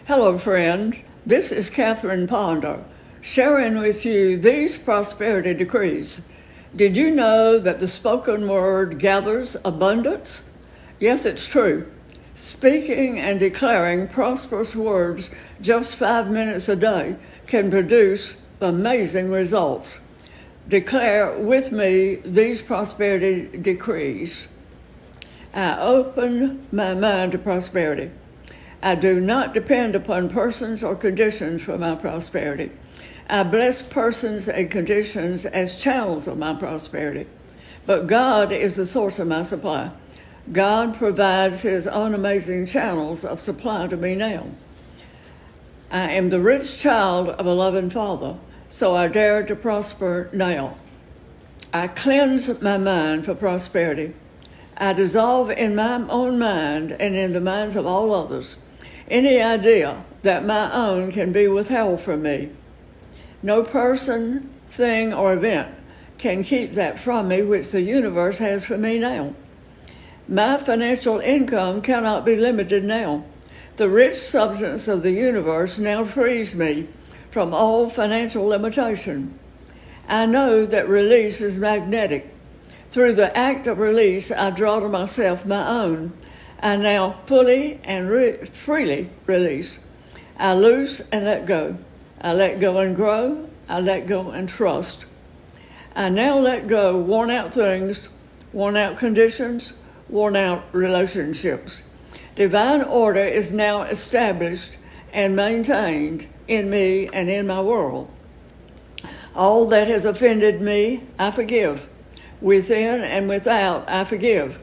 Hello, friend. This is Catherine Ponder, sharing with you these prosperity decrees. Did you know that the spoken word gathers abundance? Yes, it's true. Speaking and declaring prosperous words just 5 minutes a day can produce amazing results. Declare with me these prosperity decrees. I open my mind to prosperity. I do not depend upon persons or conditions for my prosperity. I bless persons and conditions as channels of my prosperity. But God is the source of my supply. God provides His own amazing channels of supply to me now. I am the rich child of a loving Father, so I dare to prosper now. I cleanse my mind for prosperity. I dissolve in my own mind and in the minds of all others any idea that my own can be withheld from me. No person, thing, or event can keep that from me which the universe has for me now. My financial income cannot be limited now. The rich substance of the universe now frees me from all financial limitation. I know that release is magnetic. Through the act of release, I draw to myself my own. I now fully and freely release. I loose and let go. I let go and grow. I let go and trust. I now let go worn out things, worn out conditions, worn out relationships. Divine order is now established and maintained in me and in my world. All that has offended me, I forgive. Within and without, I forgive.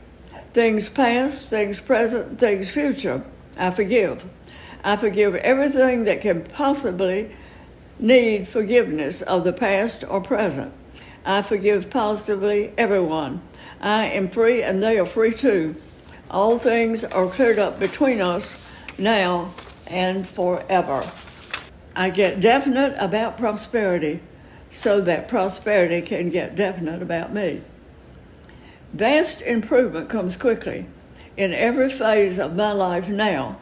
Things past, things present, things future, I forgive. I forgive everything that can possibly need forgiveness of the past or present. I forgive positively everyone. I am free and they are free too. All things are cleared up between us now and forever. I get definite about prosperity so that prosperity can get definite about me. Vast improvement comes quickly in every phase of my life now.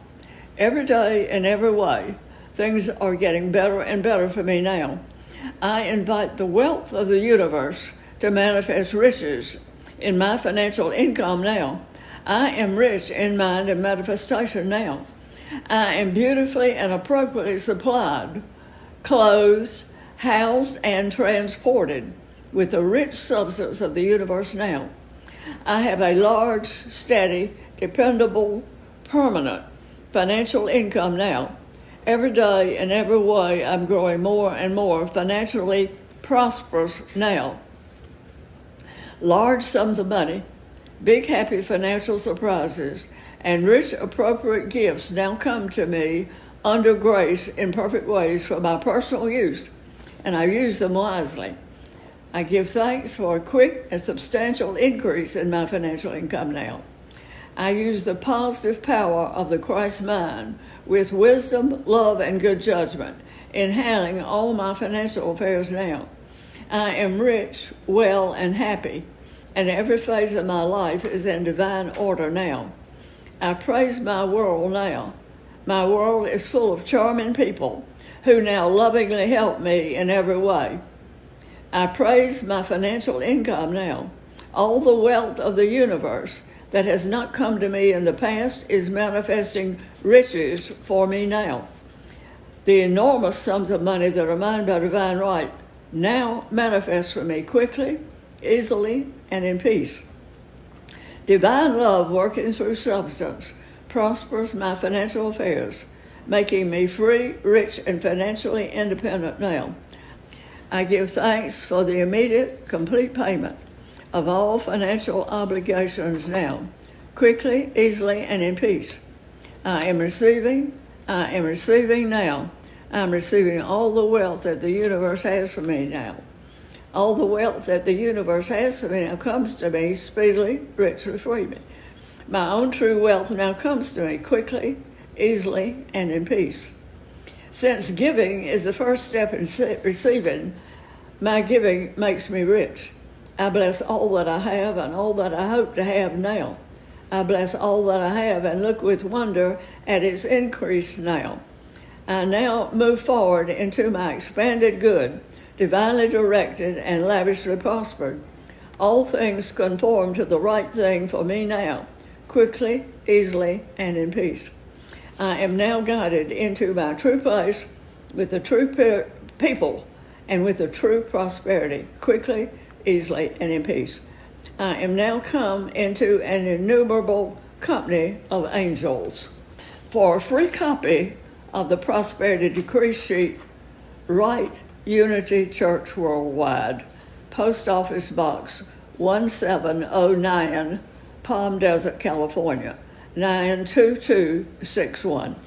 Every day in every way, things are getting better and better for me now. I invite the wealth of the universe to manifest riches in my financial income now. I am rich in mind and manifestation now. I am beautifully and appropriately supplied, clothed, housed, and transported with the rich substance of the universe now. I have a large, steady, dependable, permanent financial income now. Every day in every way, I'm growing more and more financially prosperous now. Large sums of money, big happy financial surprises, and rich appropriate gifts now come to me under grace in perfect ways for my personal use, and I use them wisely. I give thanks for a quick and substantial increase in my financial income now. I use the positive power of the Christ mind with wisdom, love, and good judgment in handling all my financial affairs now. I am rich, well, and happy, and every phase of my life is in divine order now. I praise my world now. My world is full of charming people who now lovingly help me in every way. I praise my financial income now. All the wealth of the universe that has not come to me in the past is manifesting riches for me now. The enormous sums of money that are mine by divine right now manifest for me quickly, easily, and in peace. Divine love working through substance prospers my financial affairs, making me free, rich, and financially independent now. I give thanks for the immediate, complete payment of all financial obligations now, quickly, easily, and in peace. I am receiving now. I'm receiving all the wealth that the universe has for me now. All the wealth that the universe has for me now comes to me speedily, richly, freely. My own true wealth now comes to me quickly, easily, and in peace. Since giving is the first step in receiving, my giving makes me rich. I bless all that I have and all that I hope to have now. I bless all that I have and look with wonder at its increase now. I now move forward into my expanded good, divinely directed and lavishly prospered. All things conform to the right thing for me now, quickly, easily, and in peace. I am now guided into my true place with the true people and with the true prosperity, quickly, easily, and in peace. I am now come into an innumerable company of angels. For a free copy of the Prosperity Decree Sheet, write Unity Church Worldwide, Post Office Box 1709, Palm Desert, California, 92261.